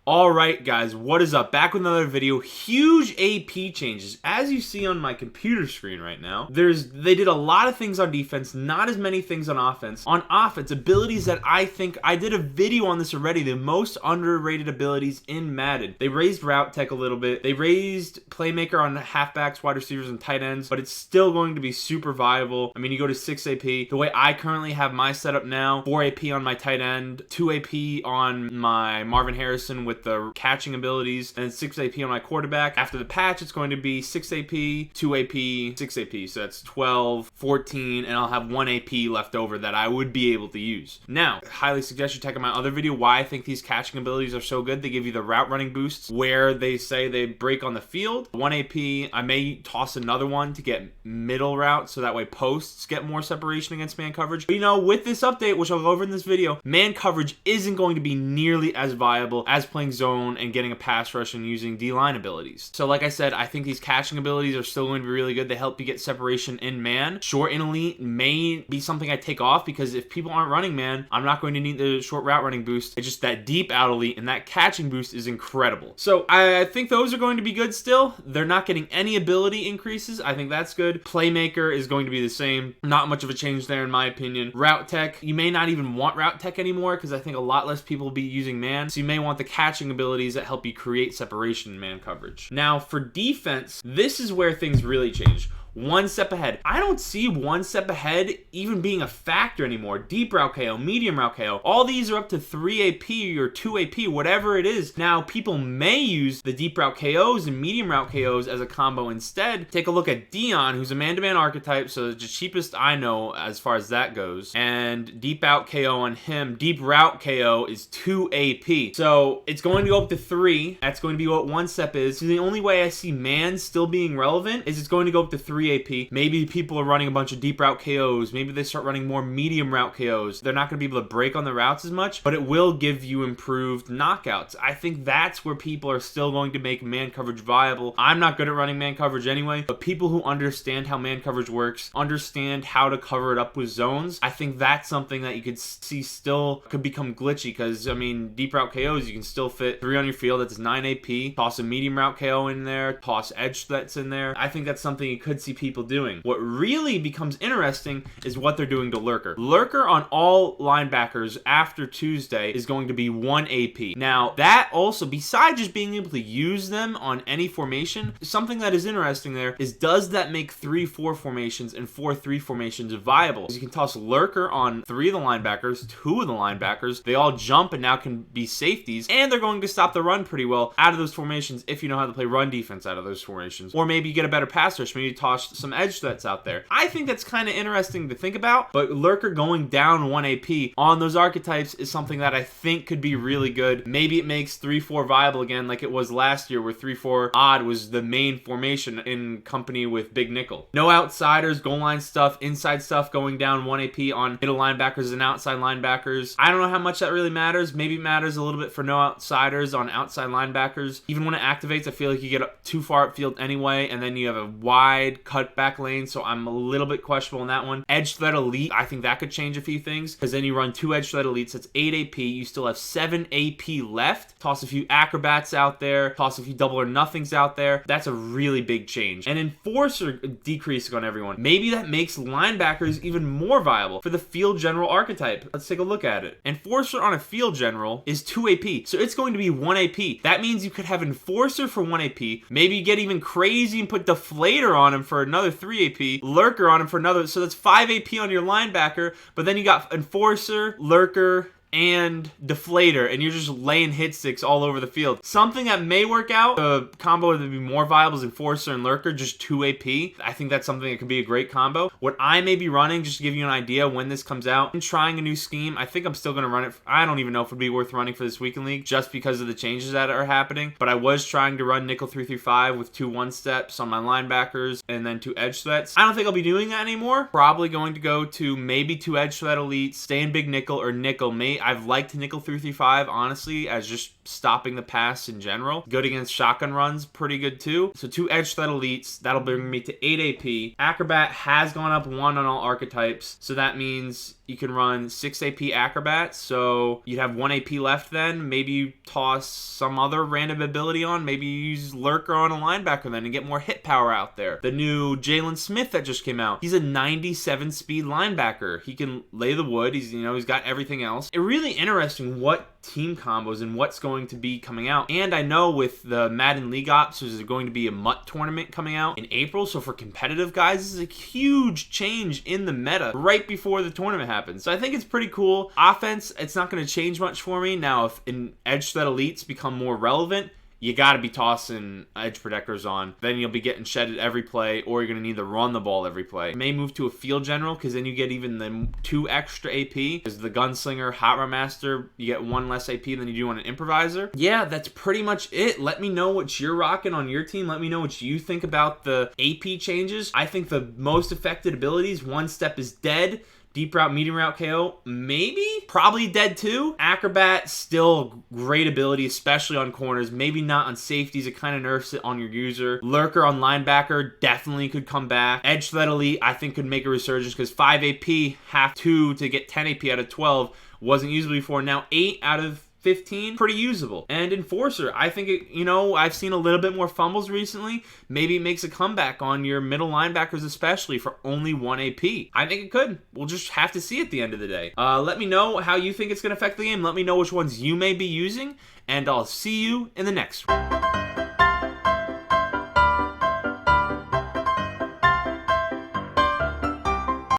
Alright guys, what is up? Back with another video. Huge AP changes. As you see on my computer screen right now, they did a lot of things on defense, not as many things on offense. On offense, abilities that I think, I did a video on this already, the most underrated abilities in Madden. They raised route tech a little bit. They raised playmaker on halfbacks, wide receivers, and tight ends, but it's still going to be super viable. I mean, you go to 6 AP. The way I currently have my setup now, 4 AP on my tight end, 2 AP on my Marvin Harrison with the catching abilities, and 6 AP on my quarterback. After the patch, it's going to be 6 AP, 2 AP, 6 AP. So that's 12, 14, and I'll have 1 AP left over that I would be able to use. Now, highly suggest you check out my other video why I think these catching abilities are so good. They give you the route running boosts where they say they break on the field. 1 AP, I may toss another one to get middle route so that way posts get more separation against man coverage. But you know, with this update, which I'll go over in this video, man coverage isn't going to be nearly as viable as playing zone and getting a pass rush and using D-line abilities. So like I said, I think these catching abilities are still going to be really good. They help you get separation in man. Short and elite may be something I take off because if people aren't running man, I'm not going to need the short route running boost. It's just that deep out elite and that catching boost is incredible. So I think those are going to be good still. They're not getting any ability increases. I think that's good. Playmaker is going to be the same. Not much of a change there in my opinion. Route tech, you may not even want route tech anymore because I think a lot less people will be using man. So you may want the catching abilities that help you create separation in man coverage. Now for defense, this is where things really change. 1 step ahead. I don't see 1 step ahead even being a factor anymore. Deep route KO, medium route KO, all these are up to 3 AP or 2 AP, whatever it is. Now, people may use the deep route KOs and medium route KOs as a combo instead. Take a look at Dion, who's a man-to-man archetype, so the cheapest I know as far as that goes. And deep out KO on him, deep route KO is 2 AP. So it's going to go up to 3. That's going to be what 1 step is. So the only way I see man still being relevant is it's going to go up to 3 AP. Maybe people are running a bunch of deep route KOs. Maybe they start running more medium route KOs. They're not going to be able to break on the routes as much, but it will give you improved knockouts. I think that's where people are still going to make man coverage viable. I'm not good at running man coverage anyway, but people who understand how man coverage works, understand how to cover it up with zones, I think that's something that you could see still could become glitchy because, I mean, deep route KOs, you can still fit 3 on your field. That's 9 AP. Toss a medium route KO in there. Toss edge threats in there. I think that's something you could see people doing. What really becomes interesting is what they're doing to Lurker. Lurker on all linebackers after Tuesday is going to be 1 AP. Now, that also, besides just being able to use them on any formation, something that is interesting there is does that make 3-4 formations and 4-3 formations viable? You can toss Lurker on 3 of the linebackers, 2 of the linebackers. They all jump and now can be safeties, and they're going to stop the run pretty well out of those formations if you know how to play run defense out of those formations. Or maybe you get a better pass rush. Maybe you toss some edge threats out there. I think that's kind of interesting to think about, but Lurker going down 1 AP on those archetypes is something that I think could be really good. Maybe it makes 3-4 viable again like it was last year where 3-4 odd was the main formation in company with Big Nickel. No outsiders, goal line stuff, inside stuff going down 1 AP on middle linebackers and outside linebackers. I don't know how much that really matters. Maybe it matters a little bit for no outsiders on outside linebackers. Even when it activates, I feel like you get up too far upfield anyway, and then you have a wide cutback lane, so I'm a little bit questionable on that one. Edge threat elite, I think that could change a few things, because then you run 2 edge threat elites, that's 8 AP, you still have 7 AP left. Toss a few acrobats out there, toss a few double or nothings out there. That's a really big change. And enforcer decreasing on everyone. Maybe that makes linebackers even more viable for the field general archetype. Let's take a look at it. Enforcer on a field general is 2 AP, so it's going to be 1 AP. That means you could have enforcer for 1 AP. Maybe you get even crazy and put deflator on him for another 3 AP, Lurker on him for another, so that's 5 AP on your linebacker, but then you got enforcer, Lurker, and deflator, and you're just laying hit sticks all over the field. Something that may work out, a combo that would be more viable is enforcer and Lurker, just 2 AP. I think that's something that could be a great combo. What I may be running, just to give you an idea when this comes out, and trying a new scheme, I think I'm still going to run it. I don't even know if it'd be worth running for this weekend league just because of the changes that are happening, but I was trying to run nickel 3-5 with 2 1-steps on my linebackers and then 2 edge threats. I don't think I'll be doing that anymore. Probably going to go to maybe 2 edge threat elites, stay in big nickel or nickel. I've liked nickel 335 honestly as just stopping the pass in general. Good against shotgun runs, pretty good too. So 2 edge threat elites, that'll bring me to 8 AP. Acrobat has gone up 1 on all archetypes, so that means you can run 6 AP Acrobat, so you'd have 1 AP left then. Maybe you toss some other random ability on. Maybe you use Lurker on a linebacker then and get more hit power out there. The new Jalen Smith that just came out, he's a 97 speed linebacker. He can lay the wood. He's got everything else. It's really interesting what team combos and what's going to be coming out. And I know with the Madden League Ops, there's going to be a MUT tournament coming out in April. So for competitive guys, this is a huge change in the meta right before the tournament happens. So I think it's pretty cool. Offense, it's not going to change much for me. Now, if edge threat elites become more relevant, you got to be tossing edge protectors on. Then you'll be getting shedded every play, or you're going to need to run the ball every play. May move to a field general, because then you get even the 2 extra AP. Because the gunslinger, hot run master, you get 1 less AP than you do on an improviser. Yeah, that's pretty much it. Let me know what you're rocking on your team. Let me know what you think about the AP changes. I think the most affected abilities, One Step is dead. Deep route, medium route KO, maybe? Probably dead too. Acrobat, still great ability, especially on corners. Maybe not on safeties. It kind of nerfs it on your user. Lurker on linebacker, definitely could come back. Edge threat elite, I think could make a resurgence because 5 AP, half 2 to get 10 AP out of 12 wasn't usable before. Now 8 out of 15, pretty usable. And Enforcer, I think I've seen a little bit more fumbles recently. Maybe it makes a comeback on your middle linebackers, especially for only 1 AP. I think it could. We'll just have to see at the end of the day. Let me know how you think it's going to affect the game. Let me know which ones you may be using, and I'll see you in the next one.